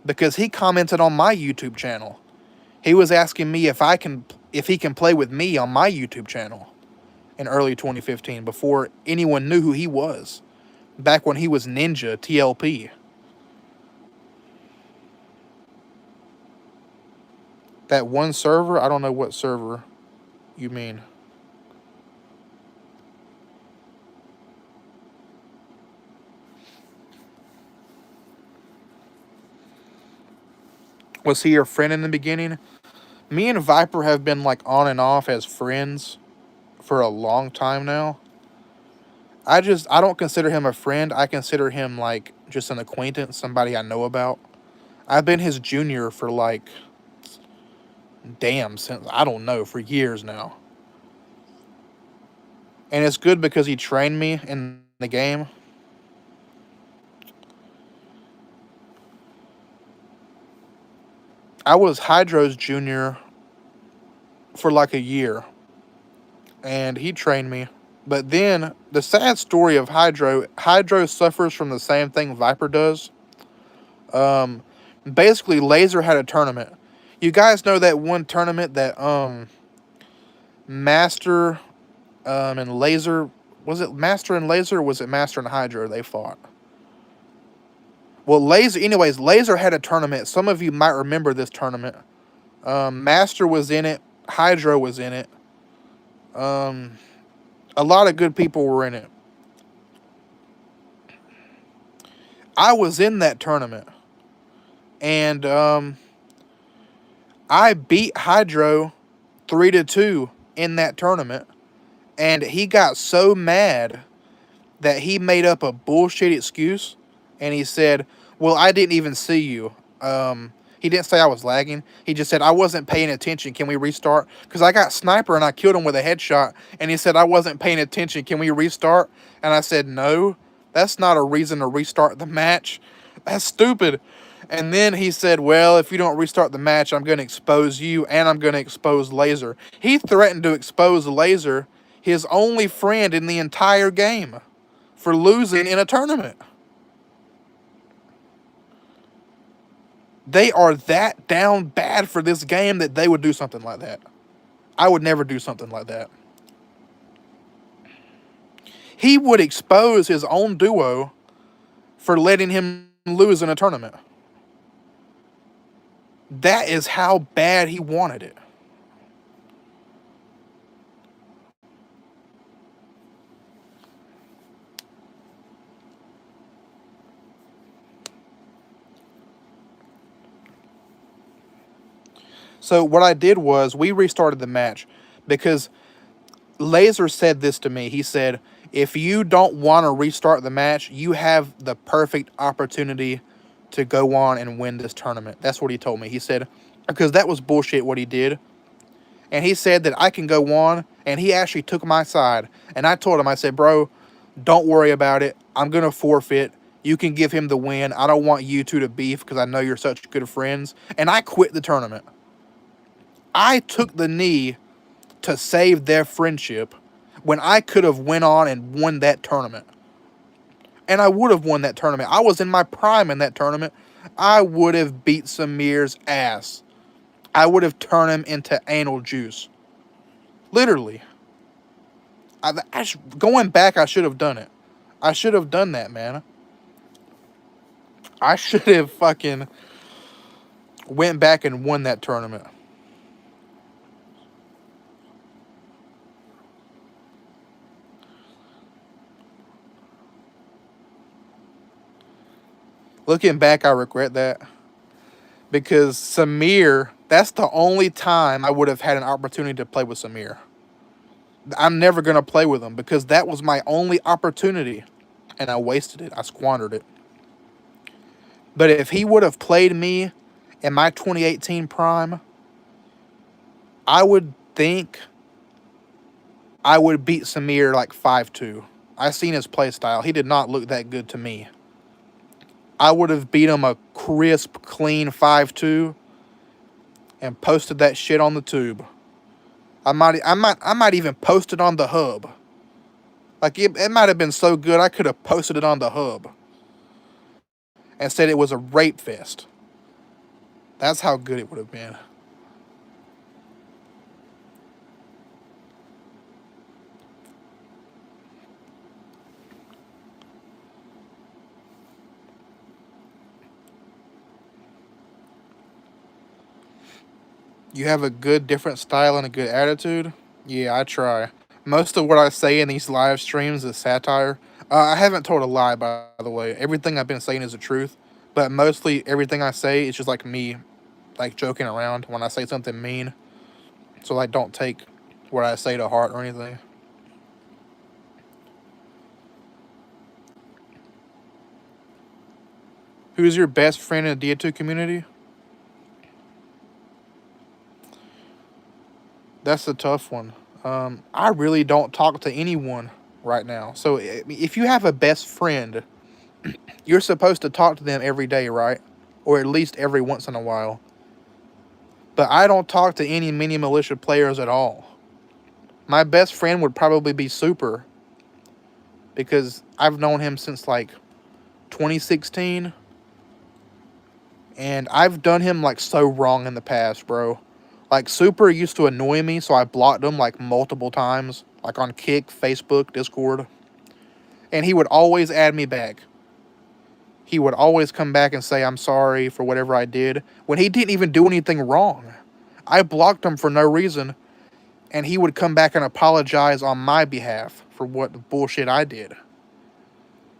because he commented on my YouTube channel. He was asking me if he can play with me on my YouTube channel in early 2015 before anyone knew who he was. Back when he was Ninja TLP. That one server, I don't know what server you mean. Was he your friend in the beginning? Me and Viper have been like on and off as friends for a long time now. I don't consider him a friend. I consider him like just an acquaintance, somebody I know about. I've been his junior for like, damn, since I don't know, for years now. And it's good because he trained me in the game. I was Hydro's junior for like a year, and he trained me. But then the sad story of Hydro suffers from the same thing Viper does. Um, Basically, Laser had a tournament. You guys know that one tournament that Master and Laser, was it Master and Laser or was it Master and Hydro they fought? Well, Laser had a tournament. Some of you might remember this tournament. Master was in it. Hydro was in it. Um, a lot of good people were in it. I was in that tournament, and I beat Hydro 3-2 in that tournament, and he got so mad that he made up a bullshit excuse, and he said, "Well, I didn't even see you." He didn't say I was lagging. He just said I wasn't paying attention. Can we restart? Because I got sniper and I killed him with a headshot, and he said I wasn't paying attention. Can we restart? And I said no. That's not a reason to restart the match. That's stupid. And then he said, well, if you don't restart the match, I'm going to expose you and I'm going to expose Laser. He threatened to expose Laser, his only friend in the entire game, for losing in a tournament. They are that down bad for this game that they would do something like that. I would never do something like that. He would expose his own duo for letting him lose in a tournament. That is how bad he wanted it. So what I did was we restarted the match because Laser said this to me. He said, if you don't want to restart the match, you have the perfect opportunity to go on and win this tournament. That's what he told me. He said, because that was bullshit what he did. And he said that I can go on, and he actually took my side. And I told him, I said, bro, don't worry about it. I'm going to forfeit. You can give him the win. I don't want you two to beef because I know you're such good friends. And I quit the tournament. I took the knee to save their friendship when I could have went on and won that tournament. And I would have won that tournament. I was in my prime in that tournament. I would have beat Samir's ass. I would have turned him into anal juice. Literally. Going back, I should have done it. I should have done that, man. I should have fucking went back and won that tournament. Looking back, I regret that. Because Samir, that's the only time I would have had an opportunity to play with Samir. I'm never going to play with him because that was my only opportunity. And I wasted it. I squandered it. But if he would have played me in my 2018 prime, I would think I would beat Samir like 5-2. I seen his play style. He did not look that good to me. I would have beat him a crisp, clean 5-2 and posted that shit on the tube. I might even post it on the hub. Like it might have been so good I could have posted it on the hub and said it was a rape fest. That's how good it would have been. You have a good different style and a good attitude? Yeah, I try. Most of what I say in these live streams is satire. I haven't told a lie, by the way. Everything I've been saying is the truth. But mostly everything I say is just like me, like joking around when I say something mean. So, like, don't take what I say to heart or anything. Who's your best friend in the Dia 2 community? That's a tough one. I really don't talk to anyone right now. So if you have a best friend, you're supposed to talk to them every day, right? Or at least every once in a while. But I don't talk to any mini militia players at all. My best friend would probably be Super, because I've known him since like 2016, and I've done him like so wrong in the past, bro. Like Super used to annoy me, so I blocked him like multiple times, like on Kick, Facebook, Discord, and he would always add me back. He would always come back and say I'm sorry for whatever I did when he didn't even do anything wrong. I blocked him for no reason, and he would come back and apologize on my behalf for what bullshit I did.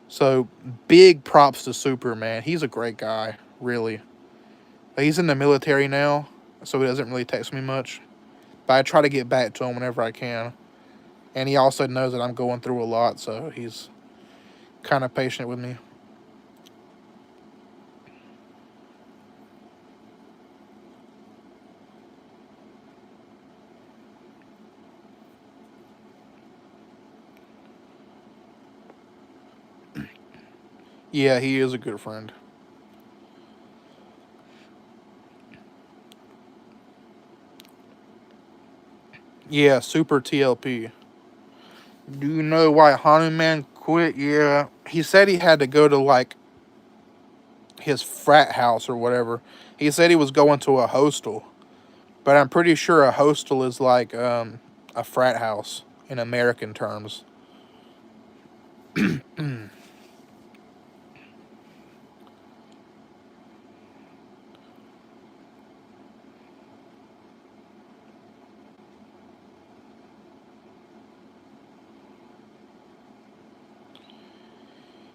So big props to Super, man. He's a great guy, really. He's in the military now, so he doesn't really text me much. But I try to get back to him whenever I can. And he also knows that I'm going through a lot, so he's kind of patient with me. Yeah, he is a good friend. Yeah, Super TLP. Do you know why Hanuman quit? Yeah, he said he had to go to like his frat house or whatever. He said he was going to a hostel, but I'm pretty sure a hostel is like a frat house in American terms.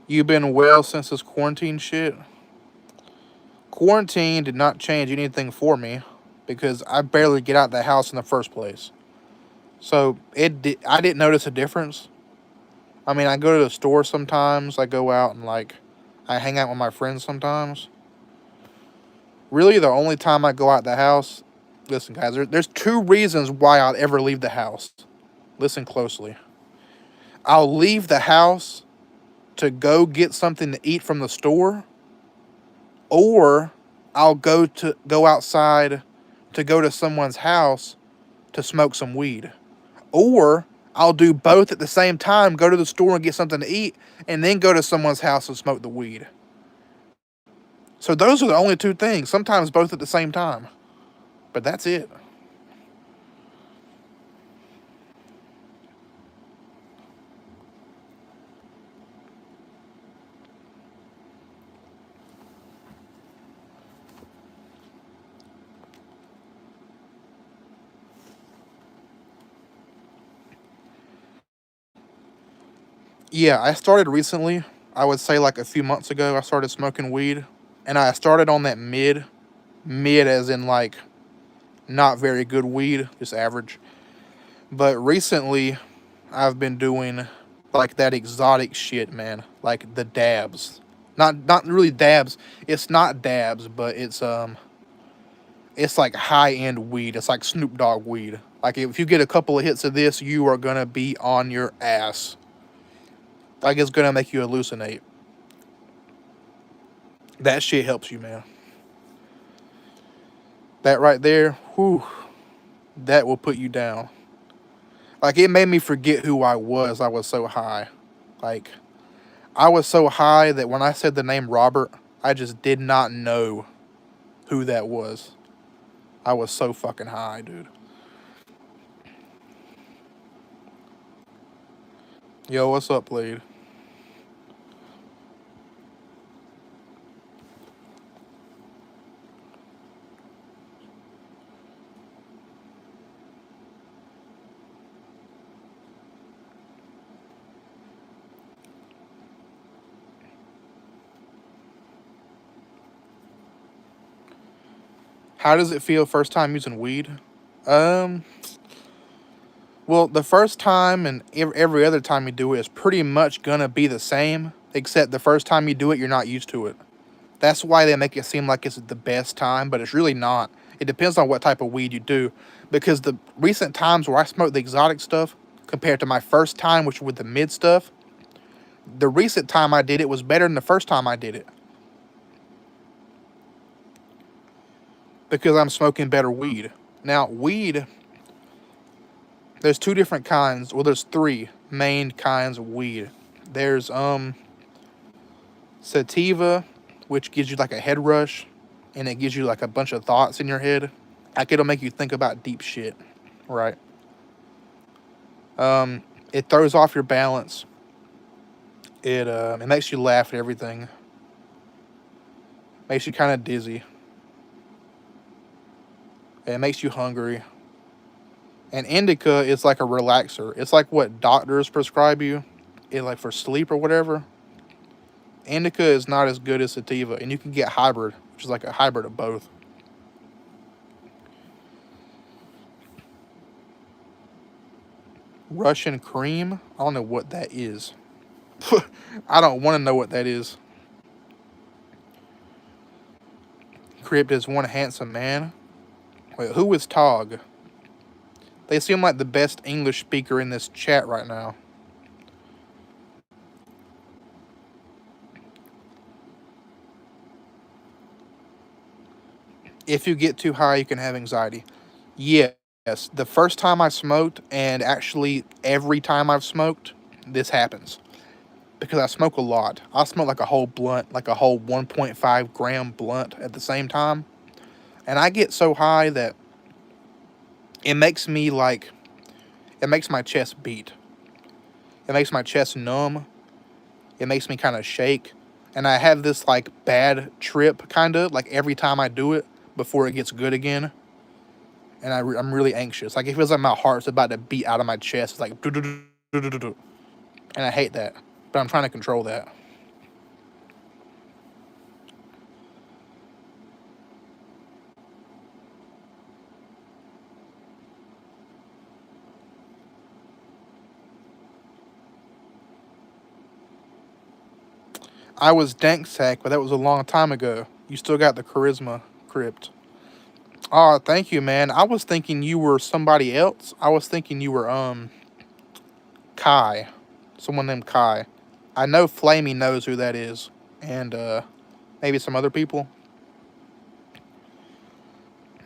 You been well since this quarantine shit? Quarantine did not change anything for me because I barely get out the house in the first place. So I didn't notice a difference. I mean, I go to the store sometimes. I go out and like I hang out with my friends sometimes. Really, the only time I go out the house. Listen, guys, there's two reasons why I'll ever leave the house. Listen closely. I'll leave the house to go get something to eat from the store, or I'll go outside to go to someone's house to smoke some weed. Or I'll do both at the same time, go to the store and get something to eat, and then go to someone's house and smoke the weed. So those are the only two things. Sometimes both at the same time. But that's it. Yeah, I started recently. I would say like a few months ago, I started smoking weed. And I started on that mid as in like not very good weed, just average. But recently, I've been doing like that exotic shit, man. Like the dabs. Not really dabs. It's not dabs, but it's like high end weed. It's like Snoop Dogg weed. Like if you get a couple of hits of this, you are gonna be on your ass. Like it's gonna make you hallucinate. That shit helps you, man. That right there, whew, that will put you down. Like it made me forget who I was. I was so high. Like I was so high that when I said the name Robert, I just did not know who that was. I was so fucking high, dude. Yo, what's up, Blade? How does it feel first time using weed? Um, well, the first time and every other time you do it is pretty much gonna be the same, except the first time you do it, you're not used to it. That's why they make it seem like it's the best time, but it's really not. It depends on what type of weed you do. Because the recent times where I smoked the exotic stuff compared to my first time, which was with the mid stuff, the recent time I did it was better than the first time I did it. Because I'm smoking better weed. Now, weed, there's two different kinds. Well, there's three main kinds of weed. There's sativa, which gives you like a head rush, and it gives you like a bunch of thoughts in your head. Like it'll make you think about deep shit, right? It throws off your balance. It makes you laugh at everything. Makes you kind of dizzy. It makes you hungry. And indica is like a relaxer. It's like what doctors prescribe you, like for sleep or whatever. Indica is not as good as sativa, and you can get hybrid, which is like a hybrid of both. Russian cream? I don't know what that is. I don't want to know what that is. Crypt is one handsome man. Wait, who is Tog? They seem like the best English speaker in this chat right now. If you get too high, you can have anxiety. Yes. The first time I smoked, and actually every time I've smoked, this happens. Because I smoke a lot. I'll smoke like a whole blunt, like a whole 1.5 gram blunt at the same time. And I get so high that it makes me like, it makes my chest beat. It makes my chest numb. It makes me kind of shake. And I have this like bad trip kind of like every time I do it before it gets good again. And I'm really anxious. Like it feels like my heart's about to beat out of my chest. It's like, and I hate that. But I'm trying to control that. I was dank sack, but that was a long time ago. You still got the charisma, Crypt. Oh, thank you, man. I was thinking you were somebody else. I was thinking you were Kai. Someone named Kai. I know Flamey knows who that is. And maybe some other people.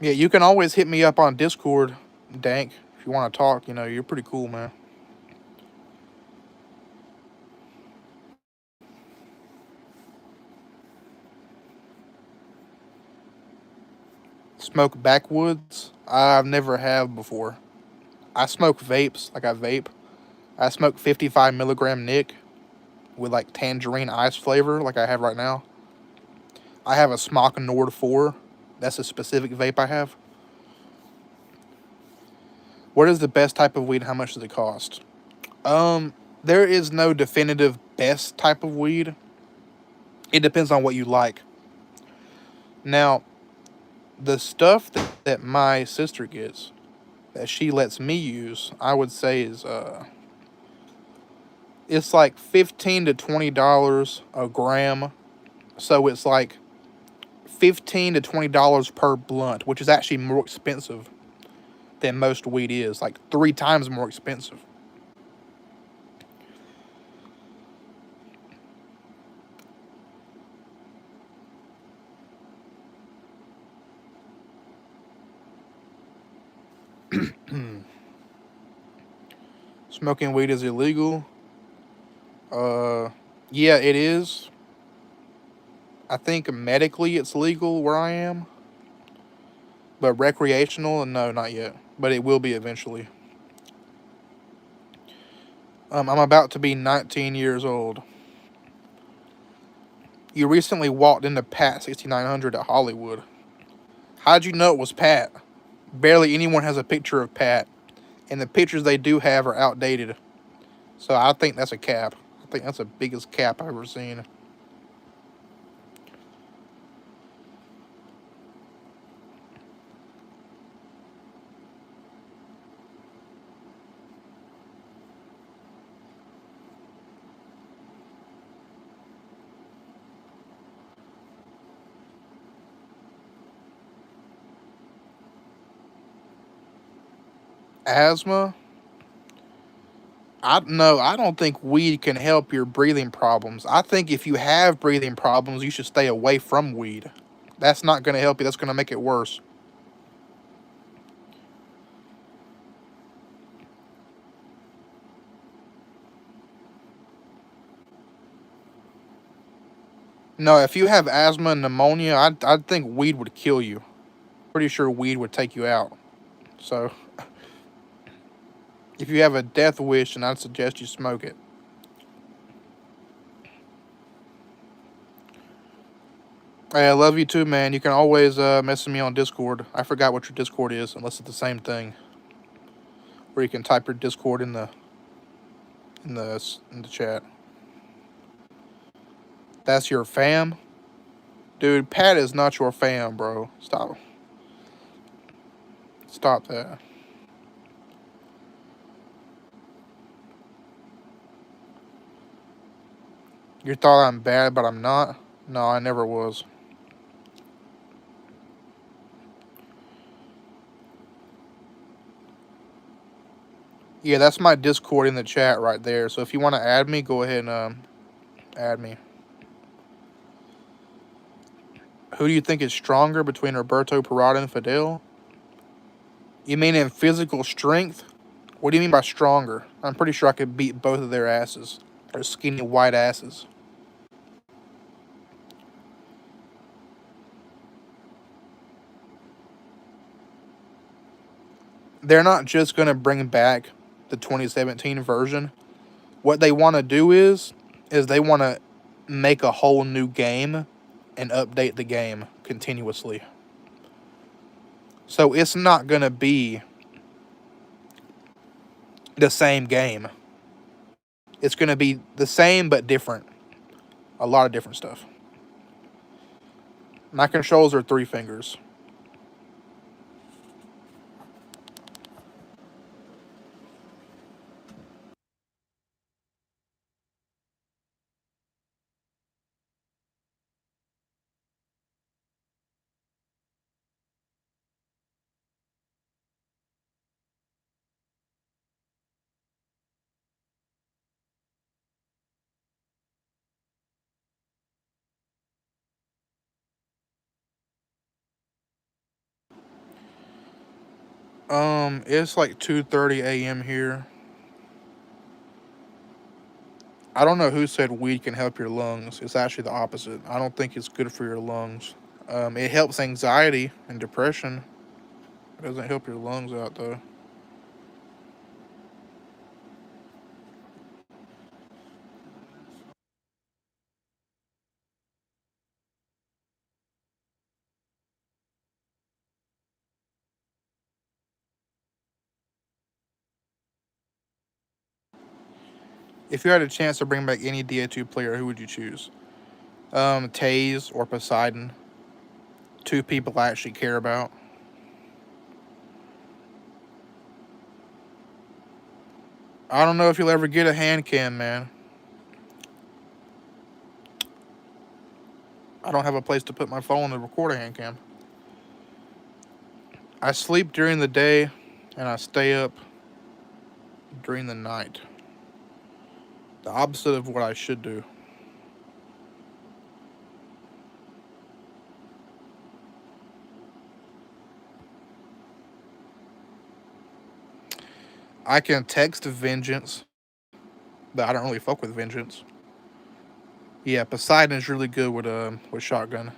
Yeah, you can always hit me up on Discord, Dank, if you want to talk. You know, you're pretty cool, man. Smoke backwoods? I've never have before. I smoke vapes, like I vape. I smoke 55 milligram Nick with like tangerine ice flavor, like I have right now. I have a Smock Nord 4. That's a specific vape I have. What is the best type of weed? How much does it cost? There is no definitive best type of weed. It depends on what you like. Now, the stuff that my sister gets, that she lets me use, I would say is it's like $15 to $20 a gram. So it's like $15 to $20 per blunt, which is actually more expensive than most weed is, like 3 times more expensive. Smoking weed is illegal. Yeah, it is. I think medically it's legal where I am, but recreational, no, not yet. But it will be eventually. I'm about to be 19 years old. You recently walked into Pat 6900 at Hollywood. How'd you know it was Pat? Barely anyone has a picture of Pat, and the pictures they do have are outdated. So I think that's a cap. I think that's the biggest cap I've ever seen. Asthma? I don't think weed can help your breathing problems. I think if you have breathing problems, you should stay away from weed. That's not going to help you. That's going to make it worse. No, if you have asthma and pneumonia, I'd think weed would kill you. Pretty sure weed would take you out. So, if you have a death wish, then I'd suggest you smoke it. Hey, I love you too, man. You can always message me on Discord. I forgot what your Discord is, unless it's the same thing. Where you can type your Discord in the chat. That's your fam, dude. Pat is not your fam, bro. Stop that. You thought I'm bad, but I'm not. No, I never was. Yeah, that's my Discord in the chat right there. So if you want to add me, go ahead and add me. Who do you think is stronger between Roberto Parada and Fidel? You mean in physical strength? What do you mean by stronger? I'm pretty sure I could beat both of their asses. Their skinny white asses. They're not just going to bring back the 2017 version. What they want to do is they want to make a whole new game and update the game continuously. So it's not going to be the same game. It's going to be the same but different. A lot of different stuff. My controls are 3 fingers. It's like 2:30 a.m. here. I don't know who said weed can help your lungs. It's actually the opposite. I don't think it's good for your lungs. It helps anxiety and depression. It doesn't help your lungs out though. If you had a chance to bring back any DA2 player, who would you choose? Taze or Poseidon? 2 people I actually care about. I don't know if you'll ever get a hand cam, man. I don't have a place to put my phone to record a hand cam. I sleep during the day and I stay up during the night. The opposite of what I should do. I can text Vengeance, but I don't really fuck with Vengeance. Yeah, Poseidon is really good with shotgun.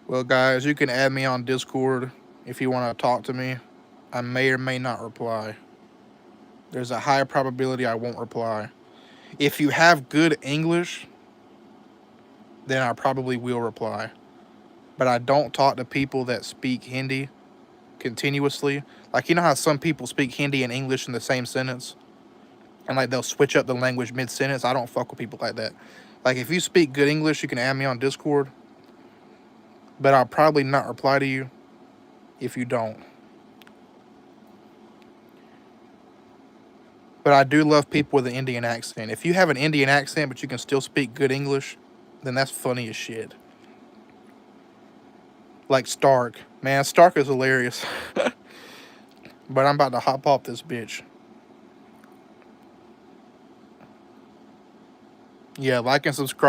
Well, guys, you can add me on Discord if you want to talk to me. I may or may not reply. There's a high probability I won't reply. If you have good English, then I probably will reply. But I don't talk to people that speak Hindi continuously. Like, you know how some people speak Hindi and English in the same sentence? And, like, they'll switch up the language mid-sentence? I don't fuck with people like that. Like, if you speak good English, you can add me on Discord. But I'll probably not reply to you if you don't. But I do love people with an Indian accent. If you have an Indian accent, but you can still speak good English, then that's funny as shit. Like Stark. Man, Stark is hilarious. But I'm about to hop off this bitch. Yeah, like and subscribe.